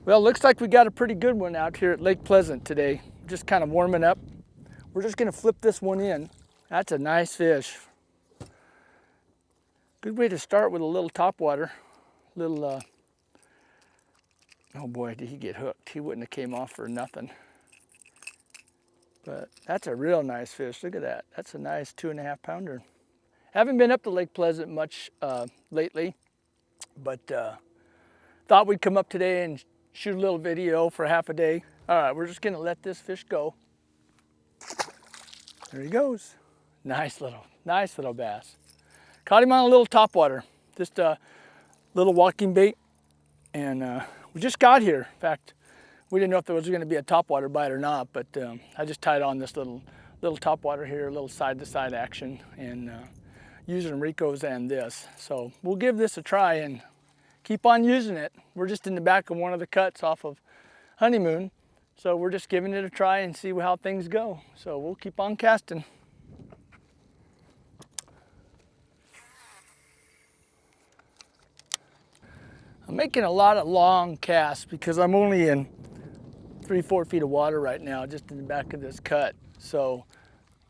Well, looks like we got a pretty good one out here at Lake Pleasant today. Just kind of warming up. We're just gonna flip this one in. That's a nice fish. Good way to start with a little topwater. Oh boy, did he get hooked. He wouldn't have came off for nothing. But that's a real nice fish. Look at that. That's a nice 2.5 pounder. Haven't been up to Lake Pleasant much lately, but thought we'd come up today and shoot a little video for half a day. All right, we're just gonna let this fish go. There he goes. Nice little bass. Caught him on a little topwater, just a little walking bait. And we just got here. In fact, we didn't know if there was gonna be a topwater bite or not, but I just tied on this little topwater here, a little side-to-side action, and using Rico's and this. So we'll give this a try and keep on using it. We're just in the back of one of the cuts off of Honeymoon. So we're just giving it a try and see how things go. So we'll keep on casting. I'm making a lot of long casts because I'm only in 3-4 feet of water right now, just in the back of this cut. So,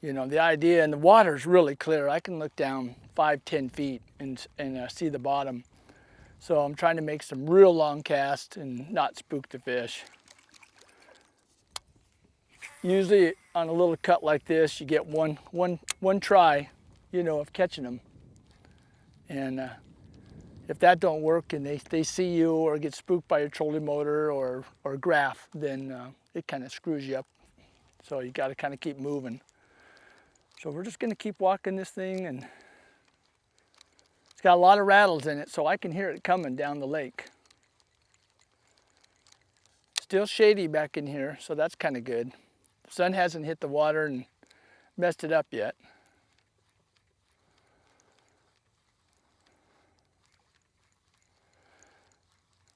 you know, the idea, and the water's really clear. I can look down 5-10 feet and see the bottom. So I'm trying to make some real long casts and not spook the fish. Usually on a little cut like this, you get one try, you know, of catching them. And if that don't work and they see you or get spooked by your trolling motor or graph, then it kind of screws you up. So you got to kind of keep moving. So we're just going to keep walking this thing, and it's got a lot of rattles in it, so I can hear it coming down the lake. Still shady back in here, so that's kind of good. The sun hasn't hit the water and messed it up yet.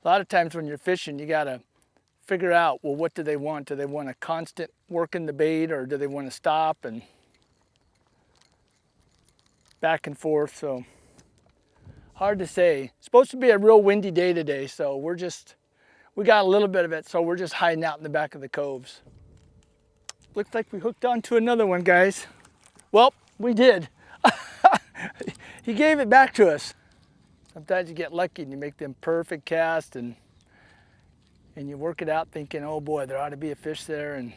A lot of times when you're fishing, you gotta figure out, well, what do they want? Do they want a constant working the bait, or do they want to stop and back and forth? So hard to say. It's supposed to be a real windy day today, so we got a little bit of it, so we're just hiding out in the back of the coves. Looks like we hooked onto another one, guys. Well, we did. He gave it back to us. Sometimes you get lucky and you make them perfect casts, and you work it out thinking, oh boy, there ought to be a fish there, and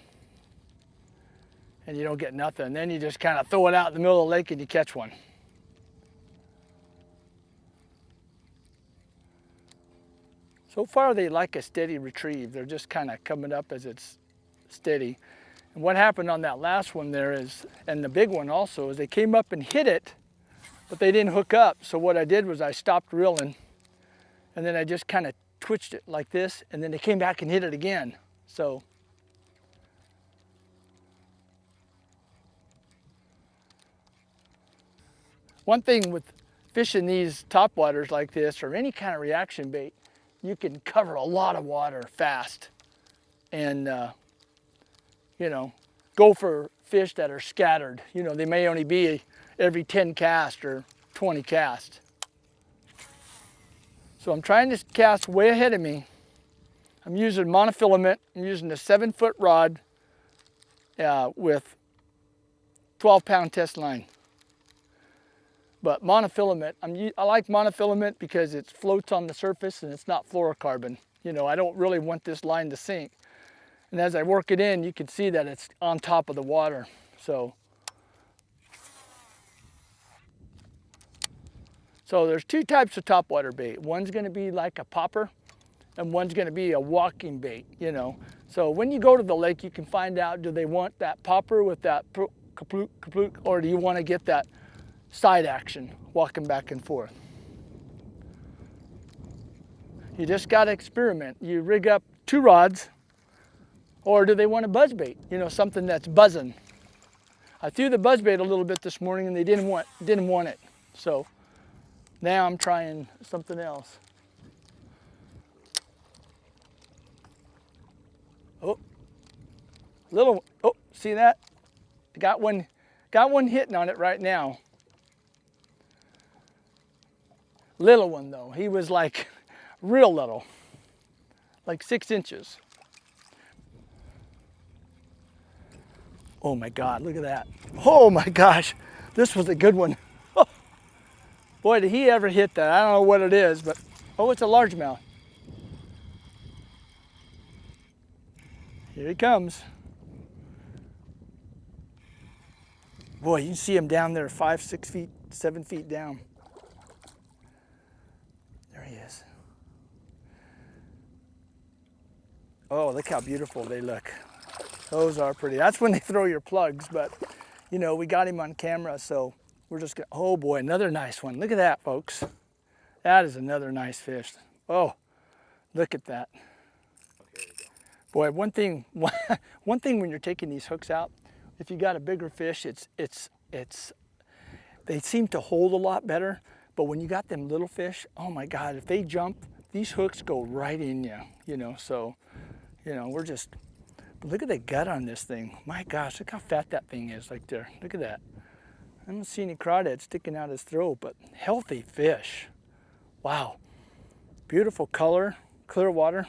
you don't get nothing. And then you just kind of throw it out in the middle of the lake and you catch one. So far they like a steady retrieve. They're just kind of coming up as it's steady. And what happened on that last one there is, and the big one also, is they came up and hit it, but they didn't hook up. So what I did was I stopped reeling, and then I just kind of twitched it like this, and then they came back and hit it again. So one thing with fishing these topwaters like this, or any kind of reaction bait, you can cover a lot of water fast and, you know, go for fish that are scattered. You know, they may only be every 10 casts or 20 casts. So I'm trying to cast way ahead of me. I'm using monofilament. I'm using a 7-foot rod with 12-pound test line. But monofilament, I like monofilament because it floats on the surface and it's not fluorocarbon. You know, I don't really want this line to sink. And as I work it in, you can see that it's on top of the water. So there's two types of topwater bait. One's gonna be like a popper, and one's gonna be a walking bait, you know. So when you go to the lake, you can find out, do they want that popper with that kaplook, kaplook, or do you wanna get that side action, walking back and forth? You just gotta experiment. You rig up 2 rods, or do they want a buzz bait? You know, something that's buzzing. I threw the buzz bait a little bit this morning and they didn't want it. So now I'm trying something else. Oh, little, oh, see that? Got one hitting on it right now. Little one though, he was like real little, like 6 inches. Oh my God, look at that. Oh my gosh, this was a good one. Oh, boy, did he ever hit that. I don't know what it is, but, oh, it's a largemouth. Here he comes. Boy, you can see him down there 5, 6 feet, 7 feet down. There he is. Oh, look how beautiful they look. Those are pretty. That's when they throw your plugs, but you know, we got him on camera, so we're just gonna, oh boy, another nice one. Look at that, folks. That is another nice fish. Oh, look at that. Boy, one thing when you're taking these hooks out, if you got a bigger fish, they seem to hold a lot better. But when you got them little fish, oh my God, if they jump, these hooks go right in you, you know. So, you know, we're just, but look at the gut on this thing. My gosh, look how fat that thing is right there. Look at that. I don't see any crawdads sticking out his throat, but healthy fish. Wow. Beautiful color, clear water.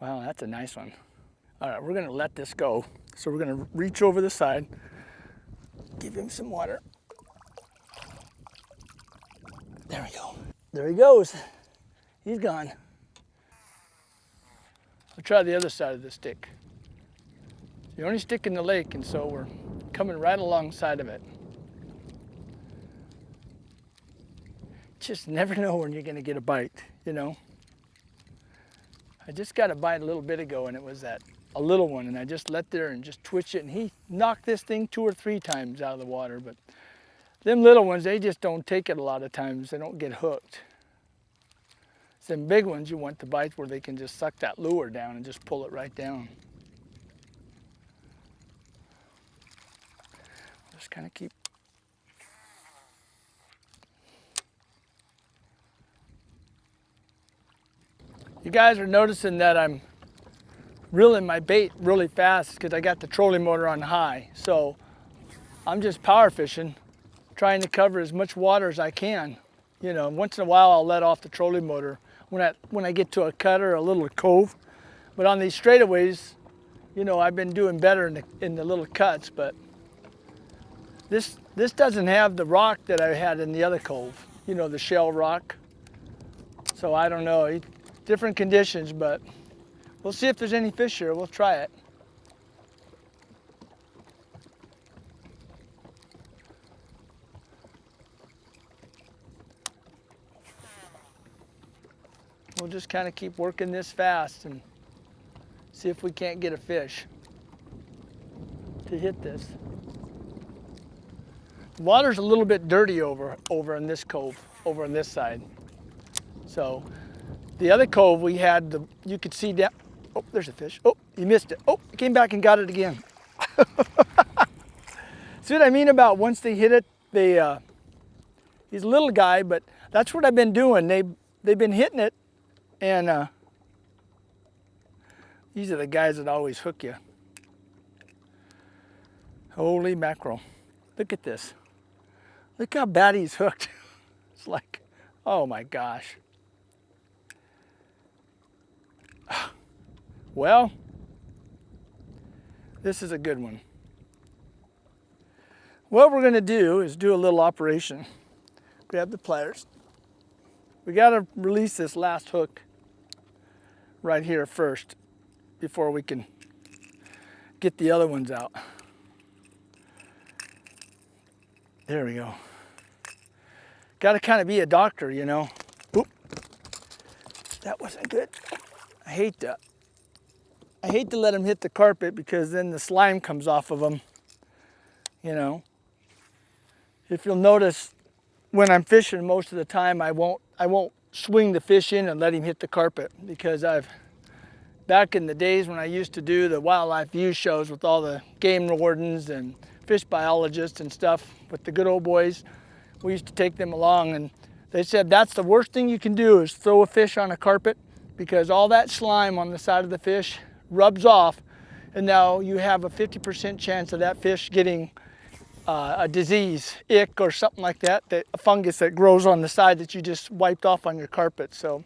Wow, that's a nice one. All right, we're gonna let this go. So we're gonna reach over the side, give him some water. There we go. There he goes. He's gone. I'll try the other side of the stick. The only stick in the lake, and so we're coming right alongside of it. Just never know when you're gonna get a bite, you know? I just got a bite a little bit ago, and it was a little one, and I just let there and just twitch it, and he knocked this thing 2 or 3 times out of the water. But them little ones, they just don't take it a lot of times. They don't get hooked. It's them big ones you want to bite where they can just suck that lure down and just pull it right down. Just kind of keep. You guys are noticing that I'm reeling my bait really fast because I got the trolling motor on high. So I'm just power fishing, trying to cover as much water as I can. You know, once in a while I'll let off the trolling motor when I get to a cut or a little cove. But on these straightaways, you know, I've been doing better in the little cuts, but this doesn't have the rock that I had in the other cove, you know, the shell rock. So I don't know, different conditions, but we'll see if there's any fish here. We'll try it. We'll just kind of keep working this fast and see if we can't get a fish to hit this. The water's a little bit dirty over in this cove, over on this side. So the other cove we had, you could see down. Oh, there's a fish. Oh, you missed it. Oh, he came back and got it again. See what I mean about once they hit it, he's a little guy, but that's what I've been doing. They've been hitting it, and these are the guys that always hook you. Holy mackerel. Look at this. Look how bad he's hooked. It's like, oh my gosh. Well, this is a good one. What we're gonna do is do a little operation. Grab the pliers. We gotta release this last hook right here first before we can get the other ones out. There we go. Gotta kind of be a doctor, you know. Oop. That wasn't good. I hate to let them hit the carpet because then the slime comes off of them, you know. If you'll notice, when I'm fishing most of the time, I won't swing the fish in and let him hit the carpet because back in the days when I used to do the wildlife view shows with all the game wardens and fish biologists and stuff with the good old boys, we used to take them along, and they said that's the worst thing you can do is throw a fish on a carpet because all that slime on the side of the fish rubs off, and now you have a 50% chance of that fish getting a disease, ick or something like that, a fungus that grows on the side that you just wiped off on your carpet. So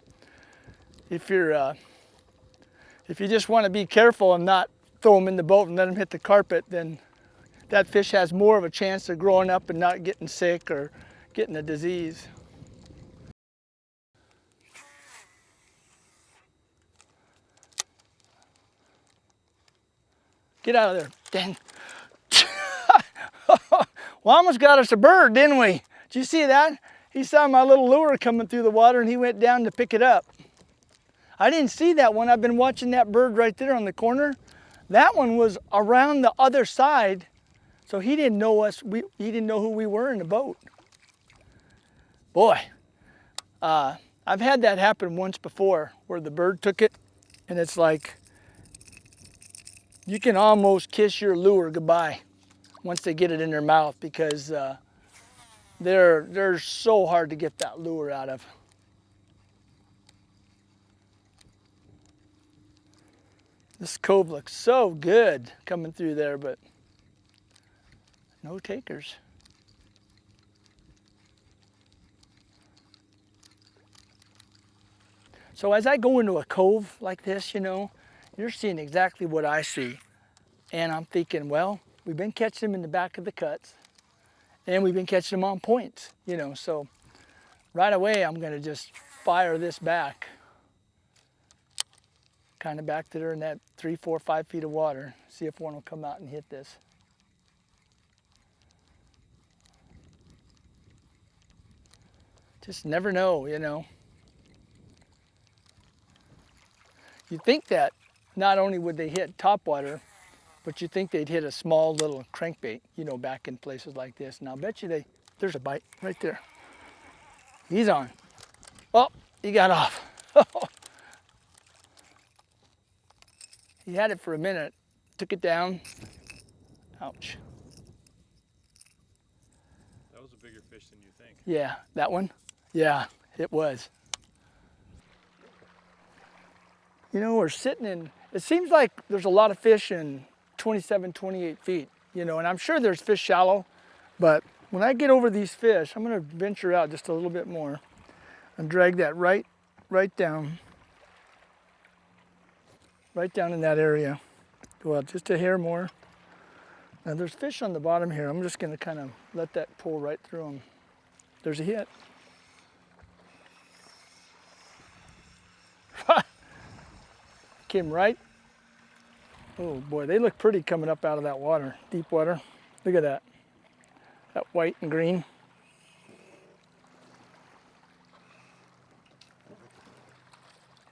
if you just want to be careful and not throw them in the boat and let them hit the carpet, then that fish has more of a chance of growing up and not getting sick or getting a disease. Get out of there, dang. Well, almost got us a bird, didn't we? Did you see that? He saw my little lure coming through the water and he went down to pick it up. I didn't see that one. I've been watching that bird right there on the corner. That one was around the other side, so he didn't know us. He didn't know who we were in the boat. Boy, I've had that happen once before where the bird took it, and it's like you can almost kiss your lure goodbye once they get it in their mouth, because they're so hard to get that lure out of. This cove looks so good coming through there, but no takers. So as I go into a cove like this, you know, you're seeing exactly what I see. And I'm thinking, well, we've been catching them in the back of the cuts, and we've been catching them on points, you know, so right away I'm gonna just fire this back, kind of back there in that 3, 4, 5 feet of water, see if one will come out and hit this. Just never know, you know. You think that not only would they hit topwater, but you think they'd hit a small little crankbait, you know, back in places like this. And I'll bet you there's a bite right there. He's on. Oh, he got off. He had it for a minute, took it down. Ouch. That was a bigger fish than you think. Yeah, that one? Yeah, it was. You know, we're sitting in, it seems like there's a lot of fish in 27, 28 feet, you know, and I'm sure there's fish shallow, but when I get over these fish, I'm gonna venture out just a little bit more and drag that right down in that area. Go out just a hair more. Now there's fish on the bottom here. I'm just gonna kind of let that pull right through them. There's a hit. Came right. Oh boy, they look pretty coming up out of that water, deep water. Look at that. That white and green.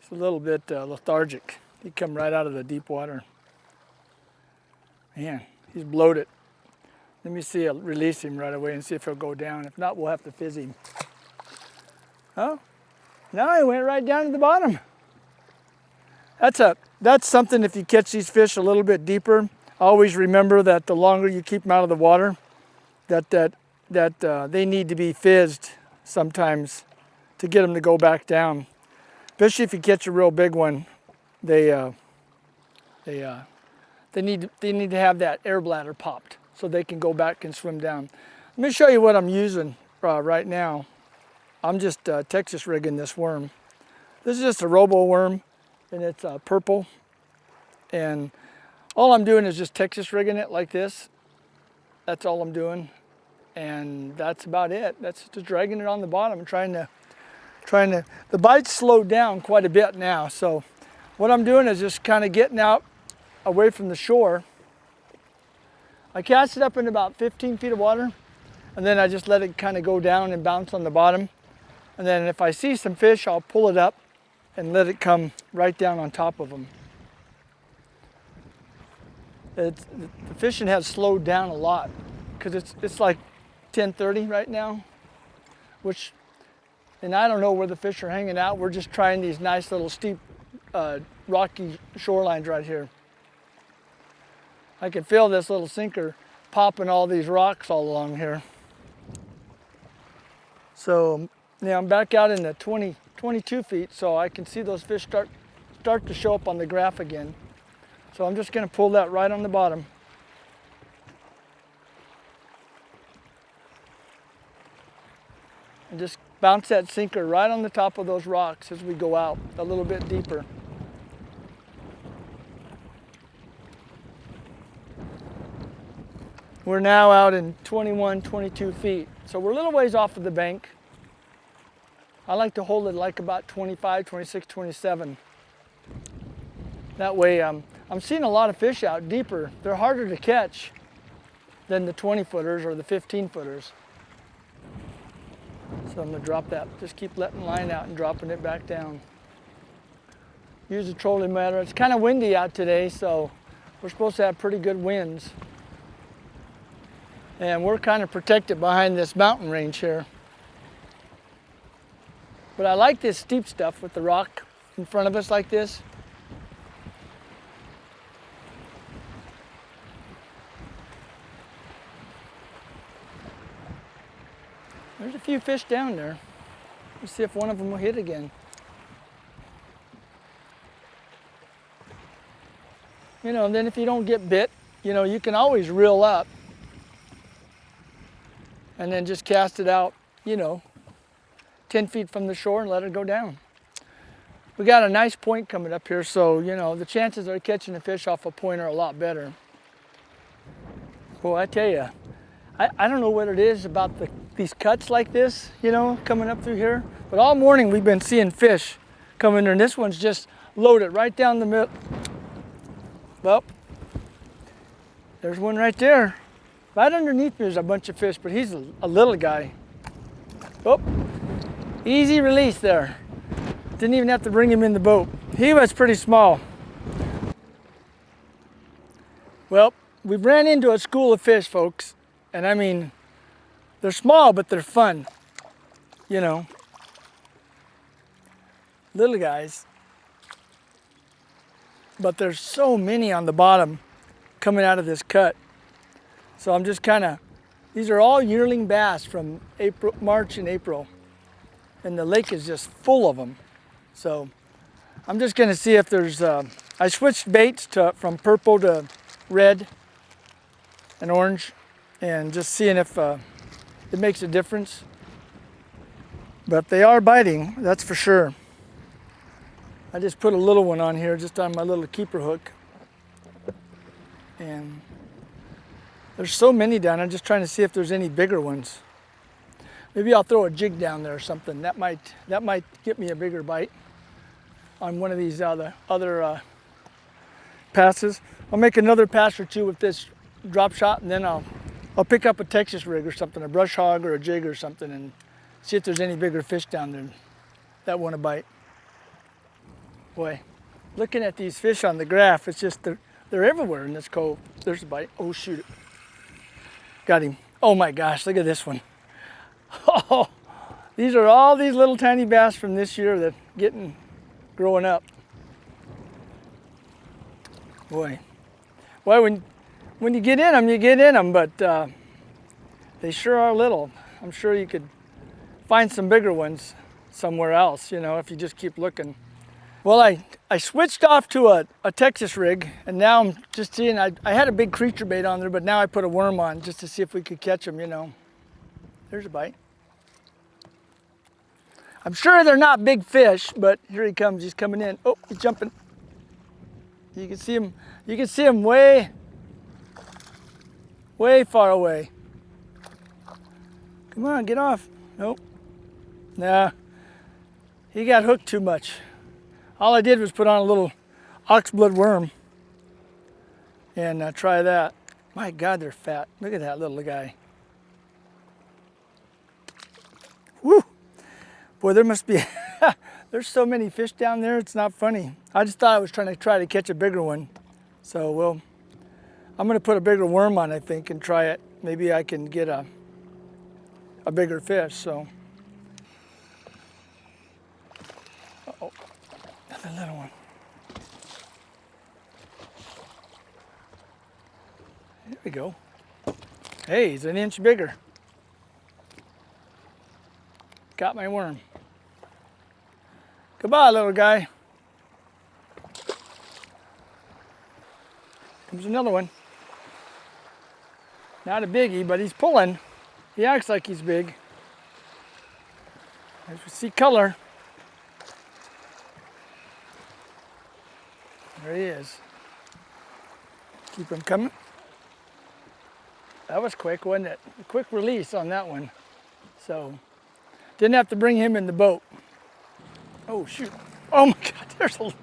It's a little bit lethargic. He come right out of the deep water. Man, he's bloated. Let me see, I'll release him right away and see if he'll go down. If not, we'll have to fizz him. Oh, now he went right down to the bottom. That's something, if you catch these fish a little bit deeper, always remember that the longer you keep them out of the water, that they need to be fizzed sometimes to get them to go back down. Especially if you catch a real big one, they need to have that air bladder popped so they can go back and swim down. Let me show you what I'm using right now. I'm just Texas rigging this worm. This is just a robo worm, and it's purple. And all I'm doing is just Texas rigging it like this. That's all I'm doing. And that's about it. That's just dragging it on the bottom and trying to, the bite's slowed down quite a bit now. So what I'm doing is just kind of getting out away from the shore. I cast it up in about 15 feet of water, and then I just let it kind of go down and bounce on the bottom. And then if I see some fish, I'll pull it up and let it come right down on top of them. The fishing has slowed down a lot because it's like 10:30 right now, and I don't know where the fish are hanging out. We're just trying these nice little steep, rocky shorelines right here. I can feel this little sinker popping all these rocks all along here. So now I'm back out in the 22 feet, so I can see those fish start to show up on the graph again. So I'm just going to pull that right on the bottom. And just bounce that sinker right on the top of those rocks as we go out a little bit deeper. We're now out in 21, 22 feet. So we're a little ways off of the bank. I like to hold it like about 25, 26, 27. That way I'm seeing a lot of fish out deeper. They're harder to catch than the 20 footers or the 15 footers. So I'm gonna drop that. Just keep letting line out and dropping it back down. Use a trolling motor. It's kind of windy out today, so we're supposed to have pretty good winds. And we're kind of protected behind this mountain range here. But I like this steep stuff with the rock in front of us like this. There's a few fish down there. Let's see if one of them will hit again. You know, and then if you don't get bit, you know, you can always reel up and then just cast it out, you know, 10 feet from the shore and let it go down. We got a nice point coming up here, so, you know, the chances of catching a fish off a point are a lot better. Boy, I tell you, I don't know what it is about these cuts like this, you know, coming up through here, but all morning we've been seeing fish coming there, and this one's just loaded right down the middle. Well, there's one right there. Right underneath me is a bunch of fish, but he's a little guy. Oh, easy release there. Didn't even have to bring him in the boat. He was pretty small. Well, we ran into a school of fish, folks. And I mean, they're small, but they're fun. You know, little guys. But there's so many on the bottom coming out of this cut. So I'm just kind of, these are all yearling bass from March and April. And the lake is just full of them. So I'm just gonna see if there's, I switched baits from purple to red and orange, and just seeing if it makes a difference. But they are biting, that's for sure. I just put a little one on here, just on my little keeper hook. And there's so many down there, just trying to see if there's any bigger ones. Maybe I'll throw a jig down there or something. That might get me a bigger bite on one of these other passes. I'll make another pass or two with this drop shot, and then I'll pick up a Texas rig or something, a brush hog or a jig or something, and see if there's any bigger fish down there that want to bite. Boy, looking at these fish on the graph, it's just they're everywhere in this cove. There's a bite. Oh, shoot it. Got him. Oh my gosh, look at this one. Oh, these are all these little tiny bass from this year that growing up. Boy, when you get in them, you get in them, but they sure are little. I'm sure you could find some bigger ones somewhere else, you know, if you just keep looking. Well, I switched off to a Texas rig, and now I'm just seeing, I had a big creature bait on there, but now I put a worm on just to see if we could catch them, you know. There's a bite. I'm sure they're not big fish, but here he comes, he's coming in. Oh, he's jumping. You can see him way far away. Come on, get off. Nope. Nah, he got hooked too much. All I did was put on a little oxblood worm and try that. My God, they're fat. Look at that little guy. Woo! Boy, there must be, there's so many fish down there, it's not funny. I just thought I was trying to catch a bigger one. So, well, I'm gonna put a bigger worm on, I think, and try it. Maybe I can get a bigger fish, so. Uh-oh, another little one. There we go. Hey, he's an inch bigger. Got my worm. Goodbye, little guy. Here's another one. Not a biggie, but he's pulling. He acts like he's big. As we see color. There he is. Keep him coming. That was quick, wasn't it? A quick release on that one. So, didn't have to bring him in the boat. Oh shoot. Oh my God,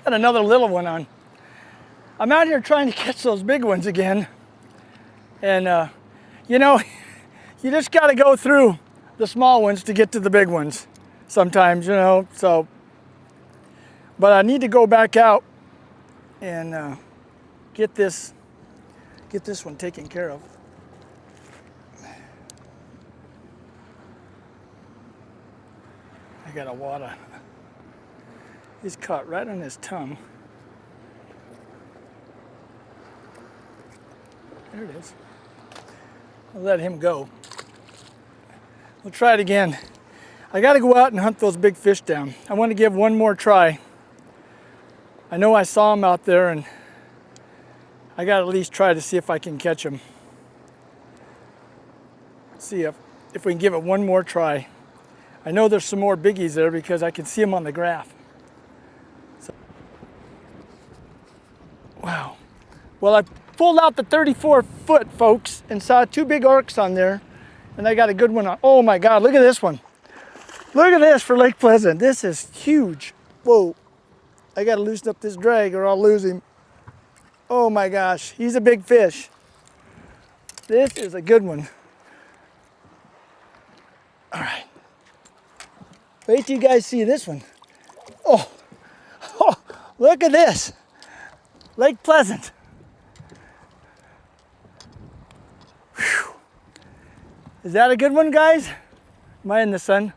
got another little one on. I'm out here trying to catch those big ones again. And you know, you just gotta go through the small ones to get to the big ones sometimes, you know, so. But I need to go back out and get this one taken care of. I got a wada. He's caught right on his tongue. There it is. I'll let him go. We'll try it again. I got to go out and hunt those big fish down. I want to give one more try. I know I saw him out there, and I got to at least try to see if I can catch him. See if we can give it one more try. I know there's some more biggies there because I can see them on the graph. So, wow. Well, I pulled out the 34-foot, folks, and saw two big arcs on there, and I got a good one on. Oh my God, look at this one. Look at this for Lake Pleasant. This is huge. Whoa. I got to loosen up this drag or I'll lose him. Oh my gosh, he's a big fish. This is a good one. All right. Wait till you guys see this one. Oh, look at this. Lake Pleasant. Whew. Is that a good one, guys? Am I in the sun?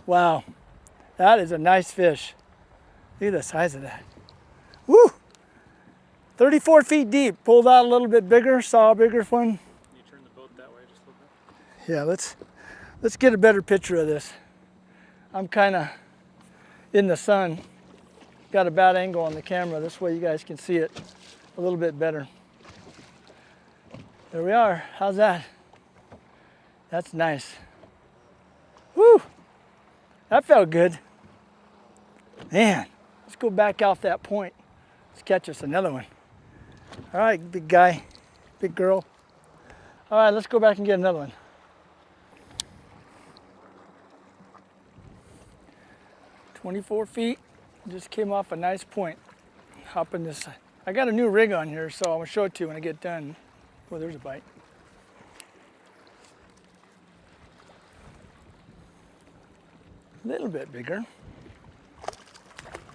Wow, that is a nice fish. Look at the size of that. Woo! 34 feet deep. Pulled out a little bit bigger, saw a bigger one. Can you turn the boat that way just a little bit? Yeah, let's get a better picture of this. I'm kind of in the sun. Got a bad angle on the camera. This way you guys can see it a little bit better. There we are. How's that? That's nice. Woo! That felt good. Man, let's go back off that point. Let's catch us another one. All right, big guy, big girl. All right, let's go back and get another one. "24 feet, just came off a nice point. Hopping this side. I got a new rig on here, so I'm gonna show it to you when I get done. Oh, there's a bite. A little bit bigger.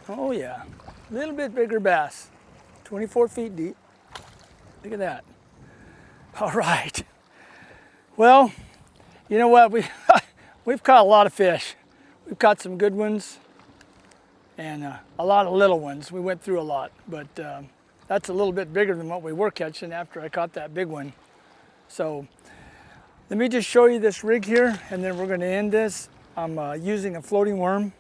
Oh yeah, a little bit bigger bass. 24 feet deep. Look at that. All right. Well, you know what? We've caught a lot of fish. We've caught some good ones and a lot of little ones. We went through a lot, but that's a little bit bigger than what we were catching after I caught that big one. So let me just show you this rig here, and then we're going to end this. I'm using a floating worm,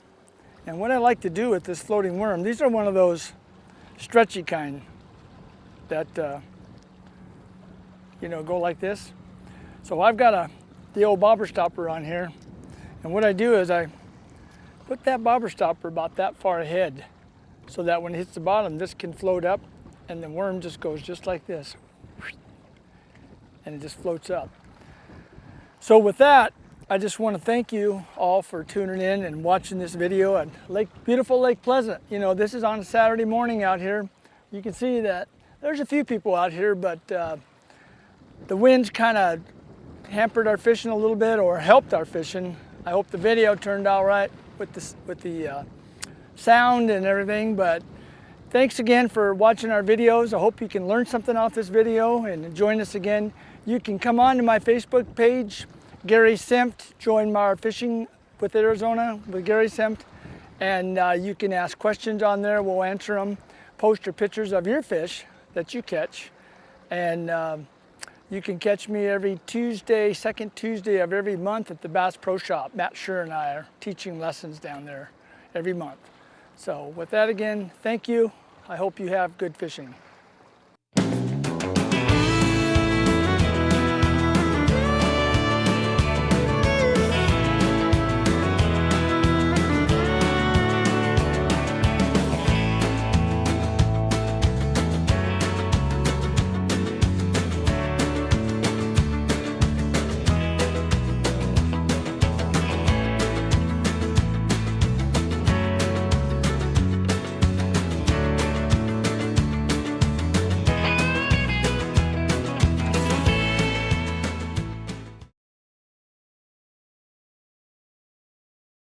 and what I like to do with this floating worm, these are one of those stretchy kind that you know, go like this. So I've got the old bobber stopper on here, and what I do is I put that bobber stopper about that far ahead so that when it hits the bottom, this can float up, and the worm just goes just like this, and it just floats up. So with that, I just want to thank you all for tuning in and watching this video at beautiful Lake Pleasant. You know, this is on a Saturday morning out here. You can see that there's a few people out here, but the winds kind of hampered our fishing a little bit, or helped our fishing. I hope the video turned out right with the sound and everything, but thanks again for watching our videos. I hope you can learn something off this video and join us again. You can come on to my Facebook page, Gary Senft. Join our Fishing with Arizona with Gary Senft, and you can ask questions on there. We'll answer them. Post your pictures of your fish that you catch, and you can catch me every Tuesday, second Tuesday of every month at the Bass Pro Shop. Matt Schur and I are teaching lessons down there every month. So with that again, thank you. I hope you have good fishing.